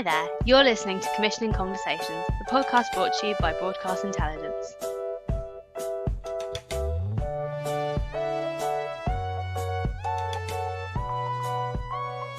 Hi there, you're listening to Commissioning Conversations, the podcast brought to you by Broadcast Intelligence.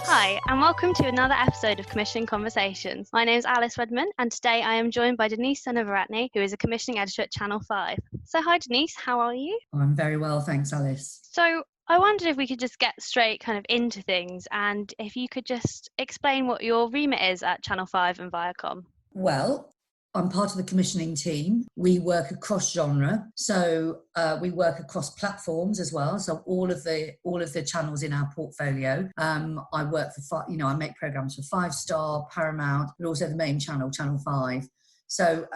Hi, and welcome to another episode of Commissioning Conversations. My name is Alice Redman, and today I am joined by Denise Seneviratne, who is a commissioning editor at Channel 5. So hi Denise, how are you? I'm very well, thanks Alice. So I wondered if we could just get straight kind of into things, and if you could just explain what your remit is at Channel 5 and Viacom. Well, I'm part of the commissioning team. We work across genre, so we work across platforms as well. So all of the channels in our portfolio. I work for, I make programs for 5 Star, Paramount, but also the main channel, Channel 5. So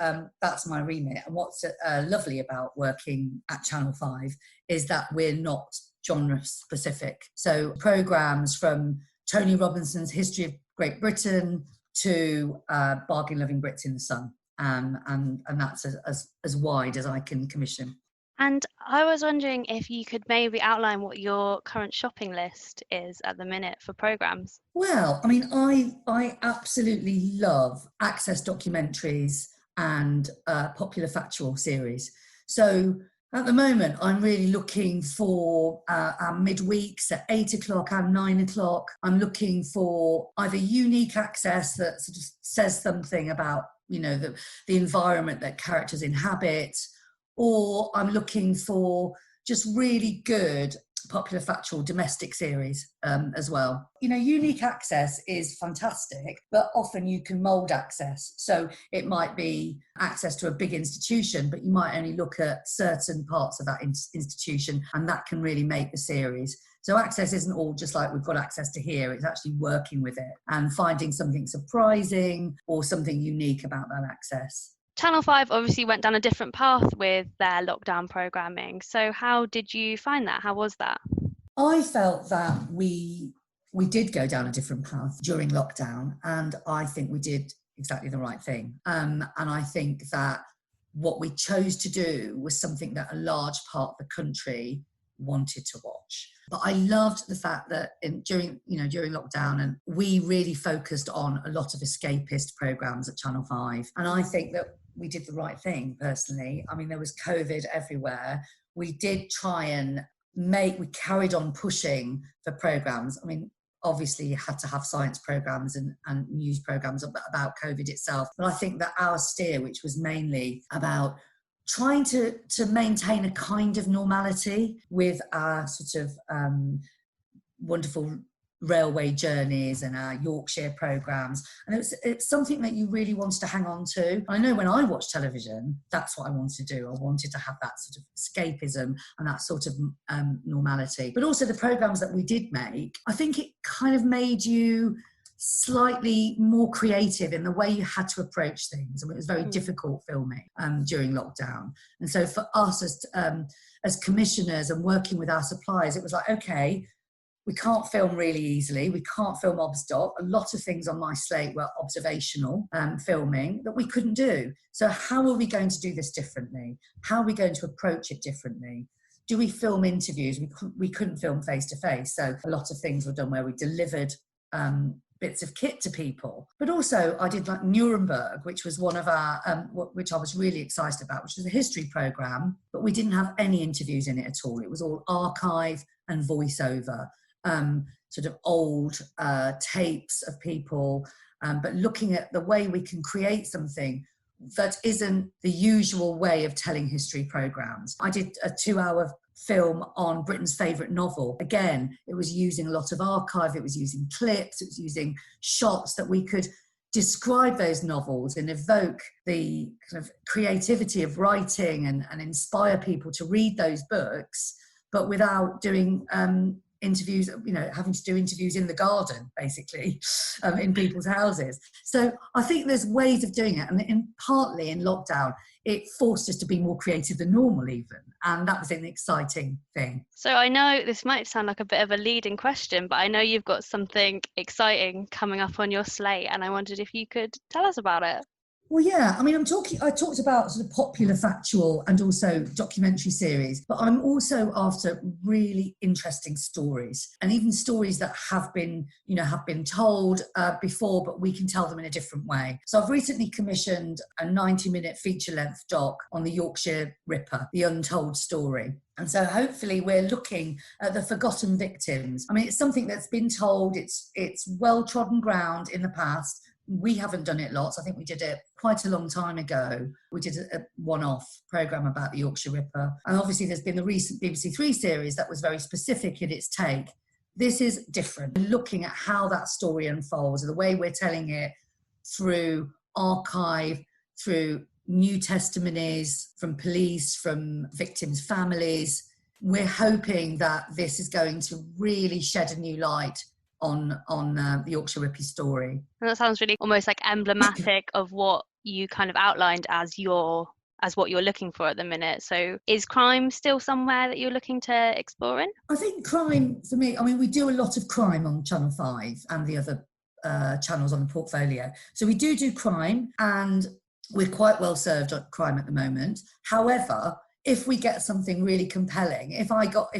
that's my remit. And what's lovely about working at Channel 5 is that we're not genre specific. So programs from Tony Robinson's History of Great Britain to Bargain Loving Brits in the Sun. And that's as wide as I can commission. And I was wondering if you could maybe outline what your current shopping list is at the minute for programmes. Well, I mean, I absolutely love access documentaries and popular factual series. So at the moment, I'm really looking for our midweeks at 8 o'clock and 9 o'clock. I'm looking for either unique access that sort of says something about, the environment that characters inhabit, or I'm looking for just really good popular factual domestic series as well. Unique access is fantastic, but often you can mould access. So it might be access to a big institution, but you might only look at certain parts of that institution, and that can really make the series. So access isn't all just like we've got access to here, it's actually working with it and finding something surprising or something unique about that access. Channel 5 obviously went down a different path with their lockdown programming. So how did you find that? How was that? I felt that we did go down a different path during lockdown, and I think we did exactly the right thing. And I think that what we chose to do was something that a large part of the country wanted to watch. But I loved the fact that during lockdown, and we really focused on a lot of escapist programs at Channel 5. And I think that we did the right thing, personally. I mean, there was COVID everywhere. We did try and we carried on pushing for programs. I mean, obviously you had to have science programs and news programs about COVID itself. But I think that our steer, which was mainly about trying to maintain a kind of normality with our sort of wonderful railway journeys and our Yorkshire programmes. And it's something that you really wanted to hang on to. I know when I watch television, that's what I wanted to do. I wanted to have that sort of escapism and that sort of normality. But also the programmes that we did make, I think it kind of made you slightly more creative in the way you had to approach things. I mean, it was very difficult filming during lockdown. And so for us as commissioners and working with our suppliers, it was like, okay, we can't film really easily. We can't film obs-doc. A lot of things on my slate were observational filming that we couldn't do. So how are we going to do this differently? How are we going to approach it differently? Do we film interviews? We couldn't film face-to-face. So a lot of things were done where we delivered bits of kit to people. But also I did like Nuremberg, which was one of our, which I was really excited about, which was a history programme, but we didn't have any interviews in it at all. It was all archive and voiceover. Sort of old tapes of people, but looking at the way we can create something that isn't the usual way of telling history programmes. I did a 2-hour film on Britain's favourite novel. Again, it was using a lot of archive, it was using clips, it was using shots that we could describe those novels and evoke the kind of creativity of writing and inspire people to read those books, but without doing interviews, having to do interviews in the garden, basically, in people's houses. So I think there's ways of doing it. And partly in lockdown, it forced us to be more creative than normal even. And that was an exciting thing. So I know this might sound like a bit of a leading question, but I know you've got something exciting coming up on your slate. And I wondered if you could tell us about it. Well, yeah, I mean, I talked about sort of popular factual and also documentary series, but I'm also after really interesting stories, and even stories that have been told before, but we can tell them in a different way. So I've recently commissioned a 90-minute feature-length doc on the Yorkshire Ripper, the untold story. And so hopefully we're looking at the forgotten victims. I mean, it's something that's been told, it's well-trodden ground in the past. We haven't done it lots. I think we did it quite a long time ago. We did a one-off programme about the Yorkshire Ripper. And obviously there's been the recent BBC Three series that was very specific in its take. This is different. Looking at how that story unfolds, the way we're telling it through archive, through new testimonies from police, from victims' families. We're hoping that this is going to really shed a new light on the Yorkshire Ripper story. And that sounds really almost like emblematic of what you kind of outlined as what you're looking for at the minute. So is crime still somewhere that you're looking to explore in? I think crime, for me, I mean, we do a lot of crime on Channel 5 and the other channels on the portfolio. So we do crime, and we're quite well served on crime at the moment. However, if we get something really compelling, if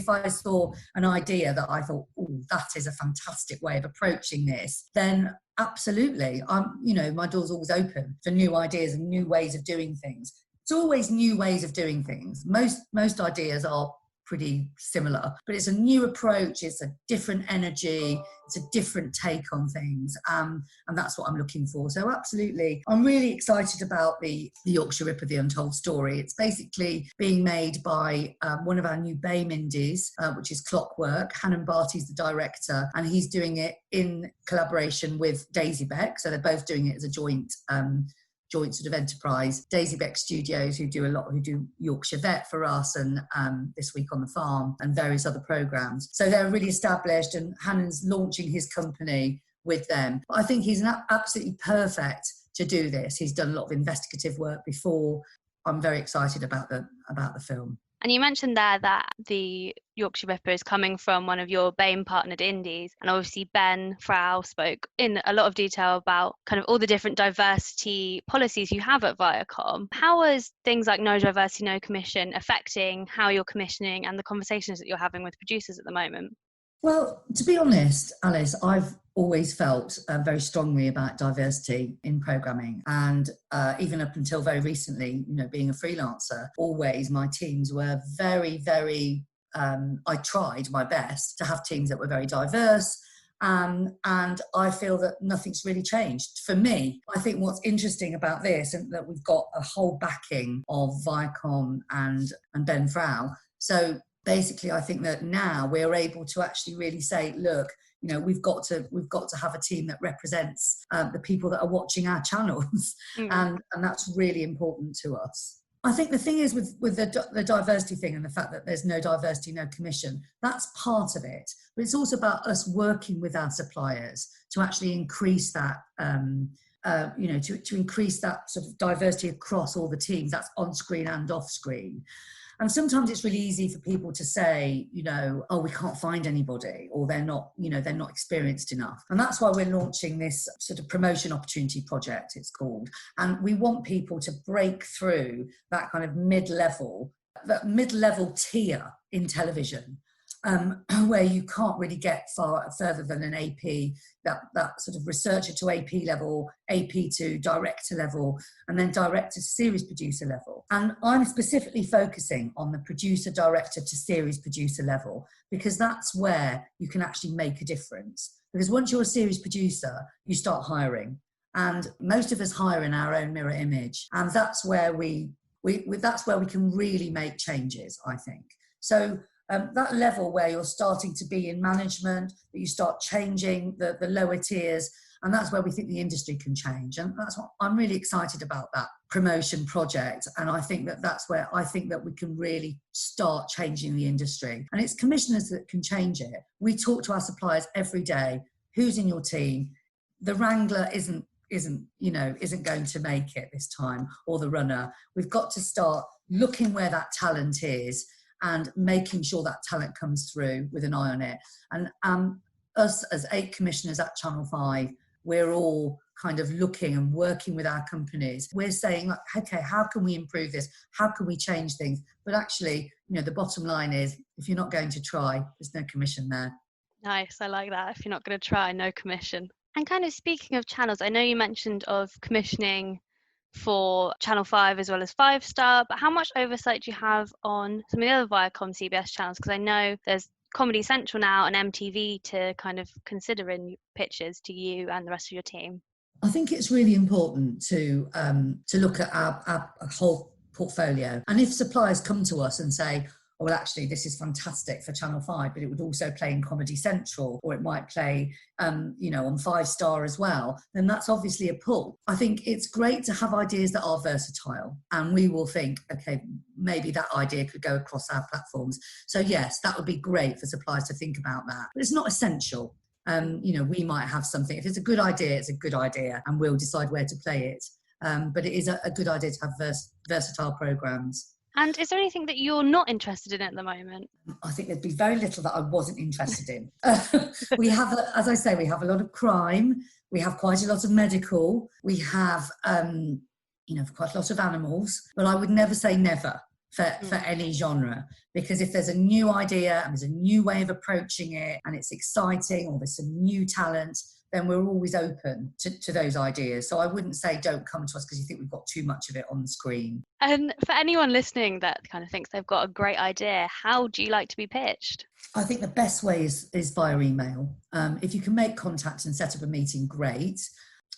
I saw an idea that I thought, oh, that is a fantastic way of approaching this, then absolutely, my door's always open for new ideas and new ways of doing things. It's always new ways of doing things. Most ideas are pretty similar, but it's a new approach, it's a different energy, it's a different take on things, and that's what I'm looking for. So absolutely, I'm really excited about the Yorkshire Ripper, the untold story. It's basically being made by one of our new BAME indies, which is Clockwork. Hannon Barty's the director, and he's doing it in collaboration with Daisy Beck, so they're both doing it as a joint sort of enterprise. Daisy Beck Studios, who do Yorkshire Vet for us, and This Week on the Farm, and various other programmes. So they're really established, and Hannon's launching his company with them. I think he's absolutely perfect to do this. He's done a lot of investigative work before. I'm very excited about the film. And you mentioned there that the Yorkshire Ripper is coming from one of your BAME partnered indies, and obviously Ben Frau spoke in a lot of detail about kind of all the different diversity policies you have at Viacom. How is things like No Diversity, No Commission affecting how you're commissioning and the conversations that you're having with producers at the moment? Well, to be honest, Alice, I've always felt very strongly about diversity in programming, and even up until very recently, being a freelancer, always my teams were very, very, I tried my best to have teams that were very diverse, and I feel that nothing's really changed. For me, I think what's interesting about this is that we've got a whole backing of Viacom and Ben Frau. So basically, I think that now we're able to actually really say, look, we've got to have a team that represents the people that are watching our channels, and that's really important to us. I think the thing is with the diversity thing and the fact that there's no diversity, no commission, that's part of it. But it's also about us working with our suppliers to actually increase that, to increase that sort of diversity across all the teams. That's on screen and off screen. And sometimes it's really easy for people to say, oh, we can't find anybody, or they're not experienced enough. And that's why we're launching this sort of promotion opportunity project, it's called. And we want people to break through that kind of mid-level tier in television, where you can't really get far further than an AP, that sort of researcher to AP level, AP to director level, and then director to series producer level. And I'm specifically focusing on the producer, director to series producer level, because that's where you can actually make a difference. Because once you're a series producer, you start hiring. And most of us hire in our own mirror image. And that's where that's where we can really make changes, I think. So that level where you're starting to be in management, that you start changing the lower tiers, and that's where we think the industry can change. And that's what I'm really excited about, that promotion project. And I think that's where I think that we can really start changing the industry. And it's commissioners that can change it. We talk to our suppliers every day. Who's in your team? The wrangler isn't going to make it this time, or the runner. We've got to start looking where that talent is and making sure that talent comes through with an eye on it. And us as 8 commissioners at Channel 5, we're all kind of looking and working with our companies. We're saying, like, okay, how can we improve this? How can we change things? But actually, the bottom line is, if you're not going to try, there's no commission there. Nice, I like that. If you're not going to try, no commission. And kind of speaking of channels, I know you mentioned of commissioning for Channel 5 as well as 5 Star, but how much oversight do you have on some of the other Viacom CBS channels? Because I know there's Comedy Central now and MTV to kind of consider in pitches to you and the rest of your team. I think it's really important to look at our whole portfolio. And if suppliers come to us and say, oh, well, actually, this is fantastic for Channel 5, but it would also play in Comedy Central, or it might play, on 5 Star as well, then that's obviously a pull. I think it's great to have ideas that are versatile, and we will think, okay, maybe that idea could go across our platforms. So yes, that would be great for suppliers to think about that, but it's not essential. We might have something. If it's a good idea, it's a good idea, and we'll decide where to play it. But it is a good idea to have versatile programmes. And is there anything that you're not interested in at the moment? I think there'd be very little that I wasn't interested in. We have, as I say, we have a lot of crime. We have quite a lot of medical. We have, quite a lot of animals. But I would never say never for any genre, because if there's a new idea and there's a new way of approaching it and it's exciting, or there's some new talent, then we're always open to those ideas. So I wouldn't say don't come to us because you think we've got too much of it on the screen. And for anyone listening that kind of thinks they've got a great idea, how do you like to be pitched? I think the best way is via email. If you can make contact and set up a meeting, great.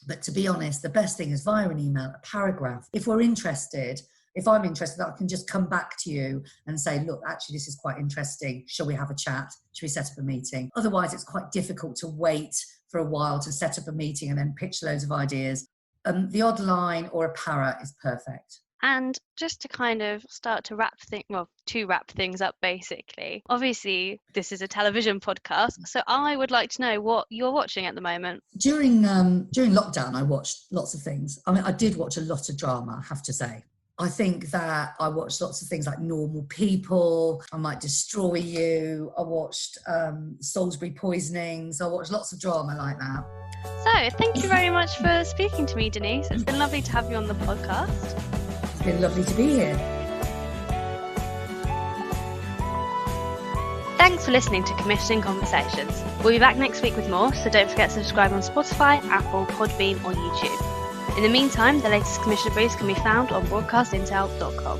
But to be honest, the best thing is via an email, a paragraph. If I'm interested, I can just come back to you and say, look, actually, this is quite interesting. Shall we have a chat? Shall we set up a meeting? Otherwise, it's quite difficult to wait for a while to set up a meeting and then pitch loads of ideas. The odd line or a para is perfect. And just to kind of start to wrap things up, basically. Obviously, this is a television podcast, so I would like to know what you're watching at the moment. During lockdown, I watched lots of things. I mean, I did watch a lot of drama, I have to say. I think that I watched lots of things like Normal People, I Might Destroy You, I watched Salisbury Poisonings, I watched lots of drama like that. So, thank you very much for speaking to me, Denise. It's been lovely to have you on the podcast. It's been lovely to be here. Thanks for listening to Commissioning Conversations. We'll be back next week with more, so don't forget to subscribe on Spotify, Apple, Podbean or YouTube. In the meantime, the latest commission briefs can be found on broadcastintel.com.